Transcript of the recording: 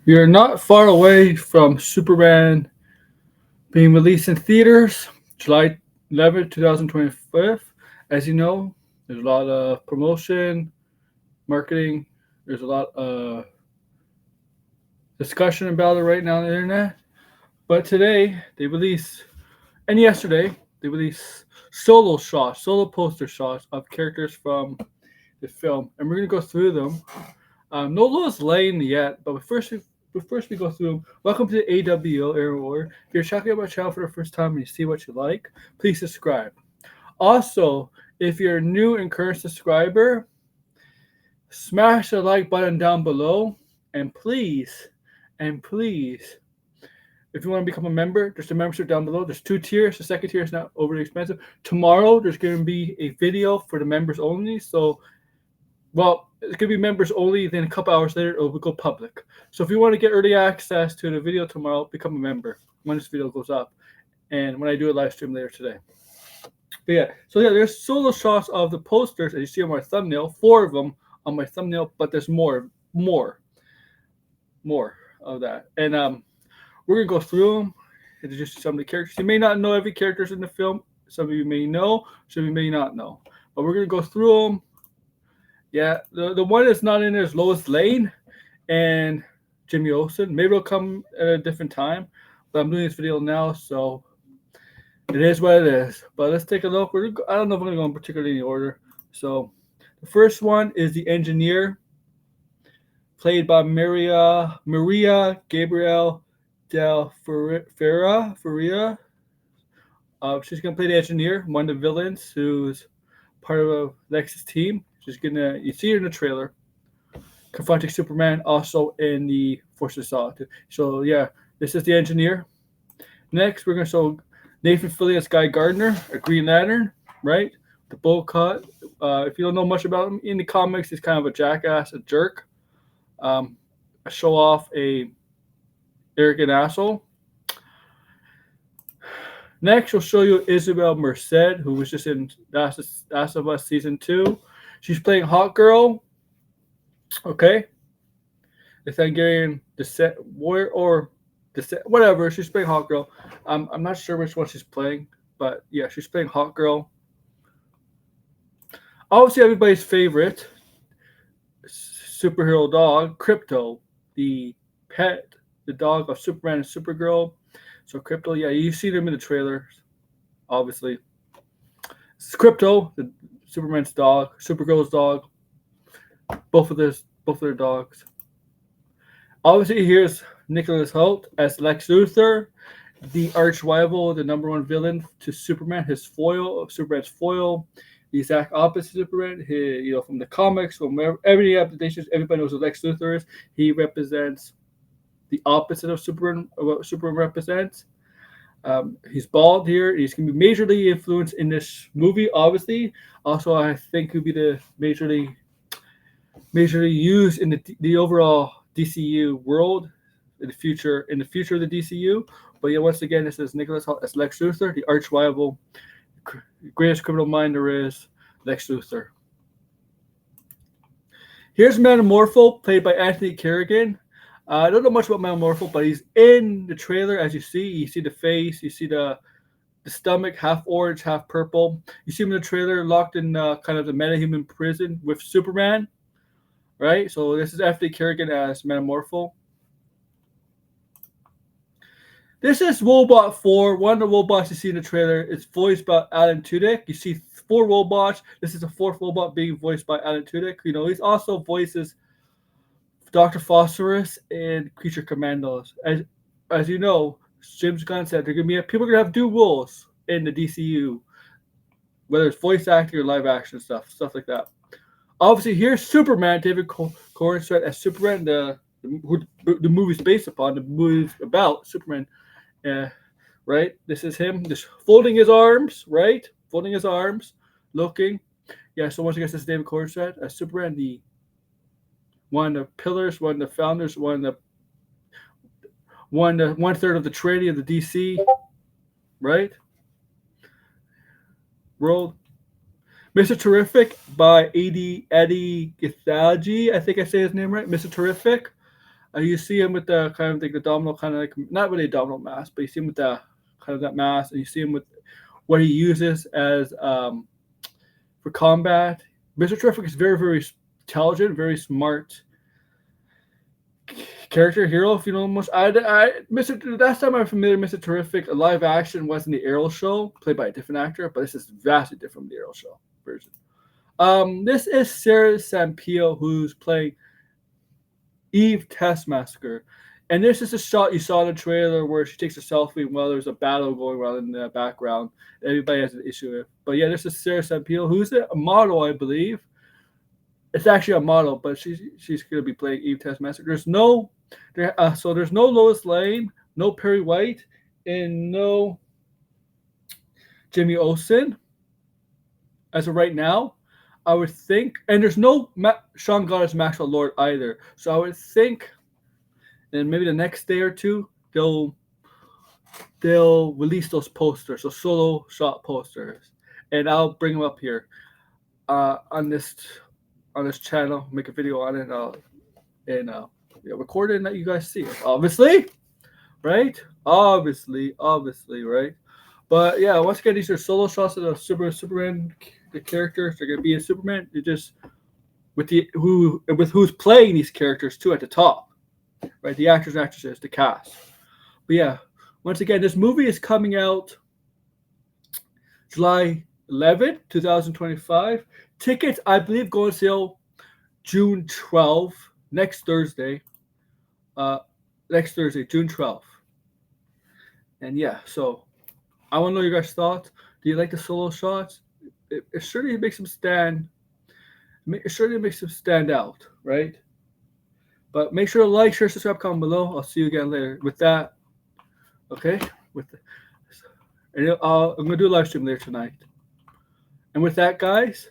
We are not far away from Superman being released in theaters July 11th, 2025. As you know, there's a lot of promotion, marketing, there's a lot of discussion about it right now on the internet. But today, they released, and yesterday, they released solo shots, solo poster shots of characters from the film. And we're going to go through them. No Lois Lane yet, but first we go through. Welcome to the AWO Air War. If you're checking out my channel for the first time and you see what you like, please subscribe. Also, if you're a new and current subscriber, smash the like button down below, and please, if you want to become a member, there's a membership down below. There's two tiers. The second tier is not overly expensive. Tomorrow, there's going to be a video for the members only. So, well, it's going to be members only. Then a couple hours later, it will go public. So if you want to get early access to the video tomorrow, become a member when this video goes up, and when I do a live stream later today. But yeah, so yeah, there's solo shots of the posters as you see on my thumbnail. 4 of them on my thumbnail, but there's more of that. And we're gonna go through them and just some of the characters. You may not know every characters in the film. Some of you may know, some of you may not know. But we're gonna go through them. Yeah, the one that's not in there is Lois Lane and Jimmy Olsen. Maybe it'll come at a different time, but I'm doing this video now, so it is what it is. But let's take a look. I don't know if I'm gonna go in particularly order. So the first one is the engineer, played by Maria Gabriel Del Ferreira. She's gonna play the engineer, one of the villains who's part of Lex's team. You see her in the trailer, confronting Superman, also in the Force of Solitude. So yeah, this is the engineer. Next, we're gonna show Nathan Fillion as Guy Gardner, a Green Lantern, right? The bowl cut. If you don't know much about him in the comics, he's kind of a jackass, a jerk, a show off, a arrogant asshole. Next, we'll show you Isabel Merced, who was just in Last of Us Season 2. She's playing Hawkgirl, okay? The Hungarian descent warrior or descent, whatever. She's playing Hawkgirl. I'm not sure which one she's playing, but yeah, she's playing Hawkgirl. Obviously, everybody's favorite superhero dog, Krypto, the pet, the dog of Superman and Supergirl. So Krypto, yeah, you see them in the trailers, obviously. It's Krypto, the Superman's dog, Supergirl's dog, both of their dogs. Obviously, here's Nicholas Hoult as Lex Luthor, the arch rival, the number one villain to Superman, Superman's foil, the exact opposite of Superman. From the comics, from every adaptation, everybody knows who Lex Luthor is. He represents the opposite of Superman, what Superman represents. He's bald here. He's going to be majorly influenced in this movie, obviously. Also, I think he'll be the majorly used in the overall DCU world in the future of the DCU. But yeah, once again, this is Nicholas Hoult as Lex Luthor, the arch rival, greatest criminal mind there is, Lex Luthor. Here's Metamorpho, played by Anthony Kerrigan. I don't know much about Metamorpho, but he's in the trailer. As you see, the face, you see the stomach, half orange, half purple. You see him in the trailer, locked in kind of the metahuman prison with Superman, right? So this is Anthony Kerrigan as Metamorpho. This is Robot 4. One of the robots you see in the trailer is voiced by Alan Tudyk. You see 4 robots. This is the 4th robot being voiced by Alan Tudyk. He also voices Dr. Phosphorus and Creature Commandos. As you know, James Gunn said people are gonna have dual roles in the DCU, whether it's voice acting or live action stuff like that. Obviously, here's Superman, David Corenswet as Superman, the movie's based upon, the movie's about Superman. Right? This is him just folding his arms, right? Folding his arms, looking. Yeah, so once again, this is David Corenswet as Superman, one of the pillars, one of the founders, one third of the Trinity of the DC, right? World. Mr. Terrific by Eddie Githagi, I think I say his name right. Mr. Terrific. You see him with the kind of like the domino, kind of like not really a domino mask, but you see him with the kind of that mask, and you see him with what he uses as for combat. Mr. Terrific is very, very intelligent, very smart character hero. If you know much, Mr. Last time I'm familiar, Mr. Terrific, a live action was in the Arrow show, played by a different actor, but this is vastly different from the Arrow show version. This is Sarah Sampio who's playing Eve Taskmaster. And this is a shot you saw in the trailer where she takes a selfie while there's a battle going on in the background. Everybody has an issue with. But yeah, this is Sarah Sampio, who's a model, I believe. It's actually a model, but she's going to be playing Eve Taskmaster. There's no Lois Lane, no Perry White, and no Jimmy Olsen as of right now. I would think, and there's no Sean Gunn as Maxwell Lord either. So I would think, and maybe the next day or two, they'll release those posters, so solo shot posters, and I'll bring them up here on this channel, make a video on it, and record it and let you guys see it. Obviously, right? Obviously, right? But yeah, once again, these are solo shots of the Superman. The characters are going to be in Superman. They're just with who's playing these characters too at the top, right? The actors and actresses, the cast. But yeah, once again, this movie is coming out July 11th, 2025. Tickets, I believe, go on sale June 12th, next Thursday. June 12th. And yeah, so I want to know your guys' thoughts. Do you like the solo shots? It certainly makes them stand. It certainly makes them stand out, right? But make sure to like, share, subscribe, comment below. I'll see you again later. With that, okay. I'm gonna do a live stream later tonight. And with that, guys,